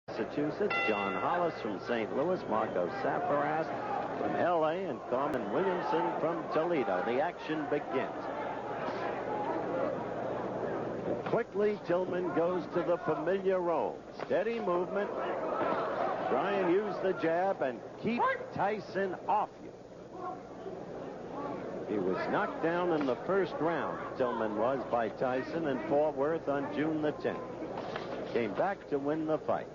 Massachusetts, John Hollis from St. Louis, Marco Safaras from L.A., and Carmen Williamson from Toledo. The action begins. Quickly, Tillman goes to the familiar role. Steady movement. Try and use the jab and keep Tyson off you. He was knocked down in the first round, Tillman was, by Tyson in Fort Worth on June the 10th. Came back to win the fight.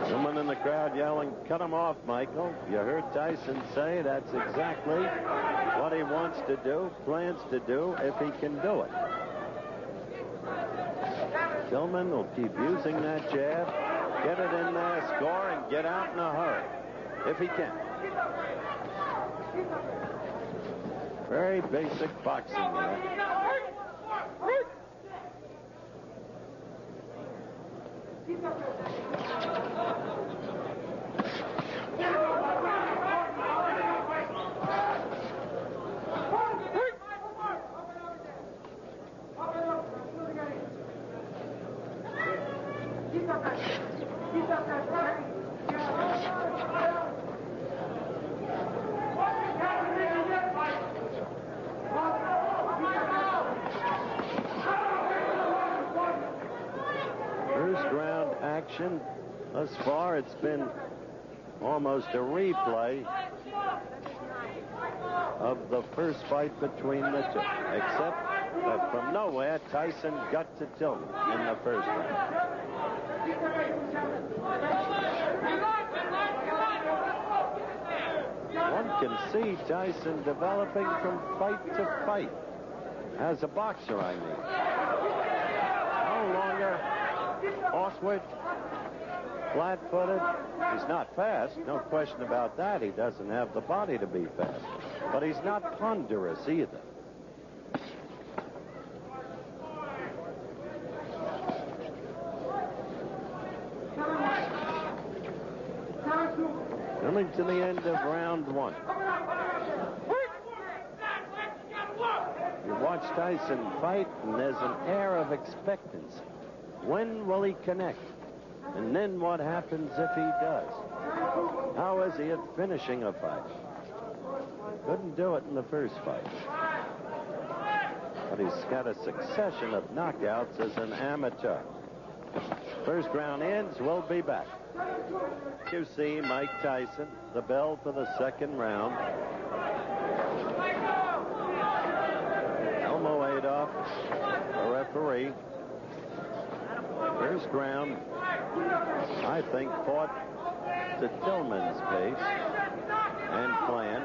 Someone in the crowd yelling, "Cut him off, Michael." You heard Tyson say that's exactly what he wants to do, plans to do, if he can do it. Tillman will keep using that jab, get it in there, score, and get out in a hurry, if he can. Very basic boxing there. First round action. Thus far, it's been almost a replay of the first fight between the two, except that from nowhere, Tyson got to Tillman in the first round. One can see Tyson developing from fight to fight. As a boxer, I mean. No longer awkward, flat-footed. He's not fast, no question about that. He doesn't have the body to be fast. But he's not ponderous either. Coming to the end of round one. You watch Tyson fight, and there's an air of expectancy. When will he connect? And then what happens if he does? How is he at finishing a fight? Couldn't do it in the first fight. But he's got a succession of knockouts as an amateur. First round ends. We'll be back. You see Mike Tyson, the bell for the second round. Elmo Adolph, the referee. First round, I think, fought to Tillman's pace and plan.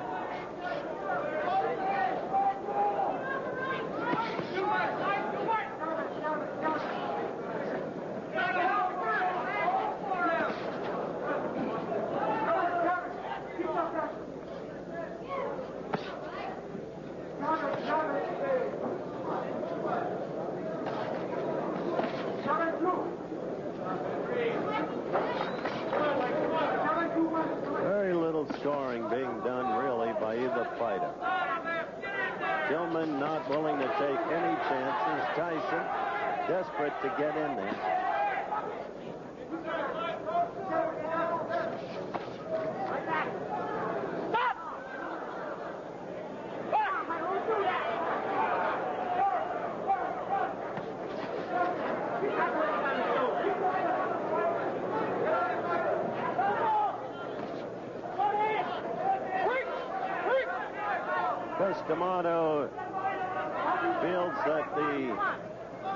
Very little scoring being done, really, by either fighter. Tillman not willing to take any chances. Tyson desperate to get in there. D'Amato feels that the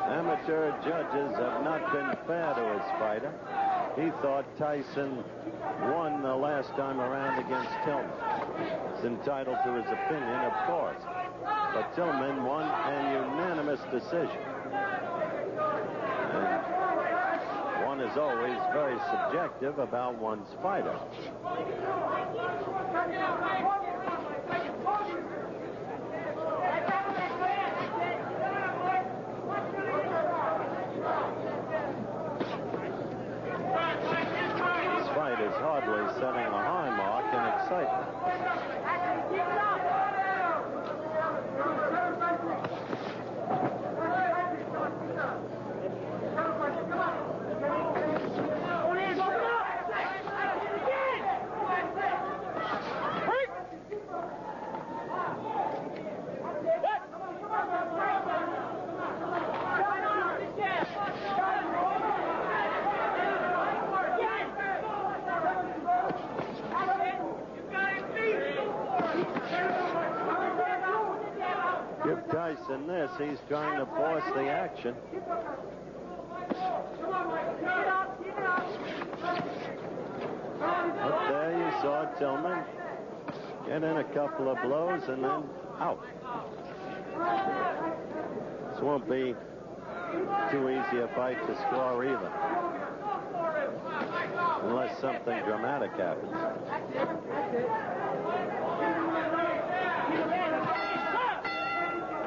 amateur judges have not been fair to his fighter. He thought Tyson won the last time around against Tillman. He's entitled to his opinion, of course. But Tillman won an unanimous decision. And one is always very subjective about one's fighter. broadly, setting a high mark in excitement. Give Tyson this. He's trying to force the action. Up there you saw Tillman get in a couple of blows and then out. This won't be too easy a fight to score either, unless something dramatic happens.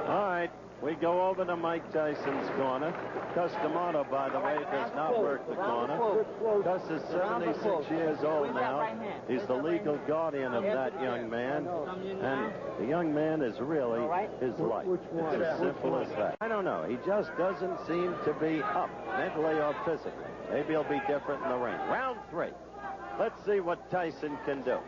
All right, we go over to Mike Tyson's corner. Customato, by the way, does not work the corner. Gus is 76 years old now. He's the legal guardian of that young man, and the young man is really his life. It's as simple as that. I don't know. He just doesn't seem to be up, mentally or physically. Maybe he'll be different in the ring. Round 3. Let's see what Tyson can do.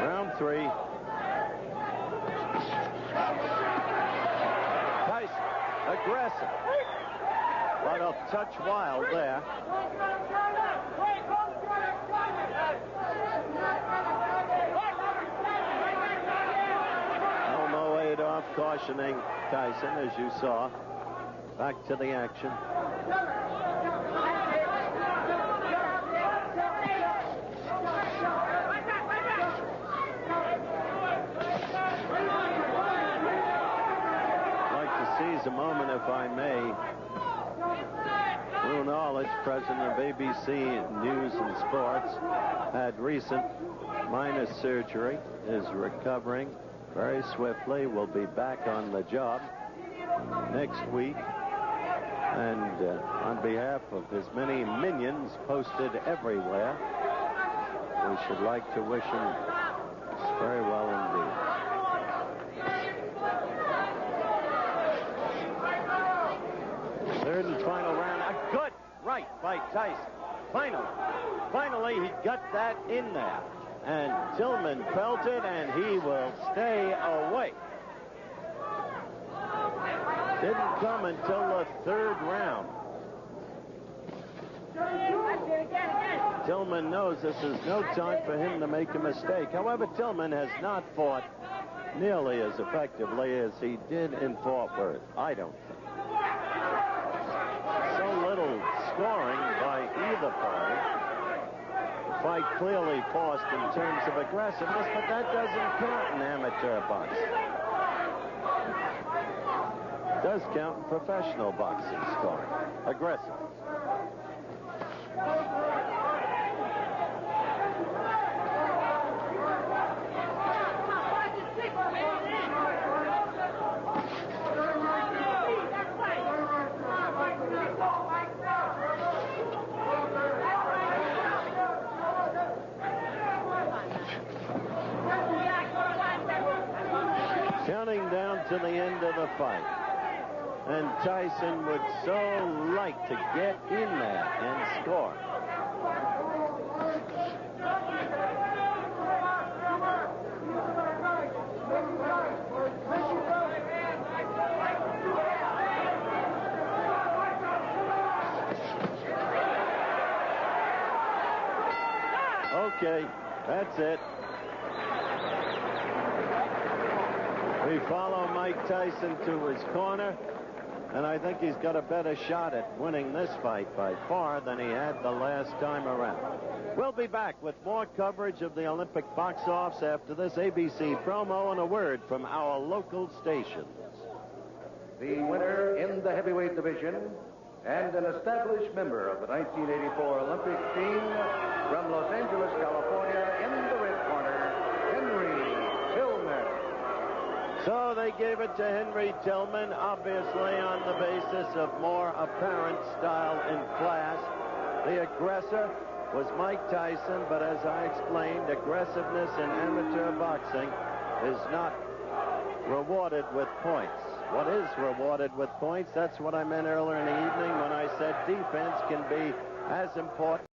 Round 3. Tyson, aggressive, but a touch wild there. Elmo Adolph cautioning Tyson, as you saw. Back to the action. Seize a moment, if I may. Lou Knowledge, president of ABC News and Sports, had recent minor surgery, is recovering very swiftly, will be back on the job next week. And on behalf of his many minions posted everywhere, we should like to wish him very well indeed. Third and final round. A good right by Tyson. Finally, he got that in there. And Tillman felt it, and he will stay away. Didn't come until the 3rd round. Tillman knows this is no time for him to make a mistake. However, Tillman has not fought nearly as effectively as he did in Fort Worth, I don't think. So little scoring by either party. The fight clearly forced in terms of aggressiveness, but that doesn't count in amateur boxing. It does count in professional boxing scoring. Aggressive. Counting down to the end of the fight. And Tyson would so like to get in there and score. Okay, that's it. We follow Mike Tyson to his corner, and I think he's got a better shot at winning this fight by far than he had the last time around. We'll be back with more coverage of the Olympic box offs after this ABC promo and a word from our local stations. The winner in the heavyweight division and an established member of the 1984 Olympic team from Los Angeles, California, in the red corner, So they gave it to Henry Tillman, obviously on the basis of more apparent style and class. The aggressor was Mike Tyson, but as I explained, aggressiveness in amateur boxing is not rewarded with points. What is rewarded with points? That's what I meant earlier in the evening when I said defense can be as important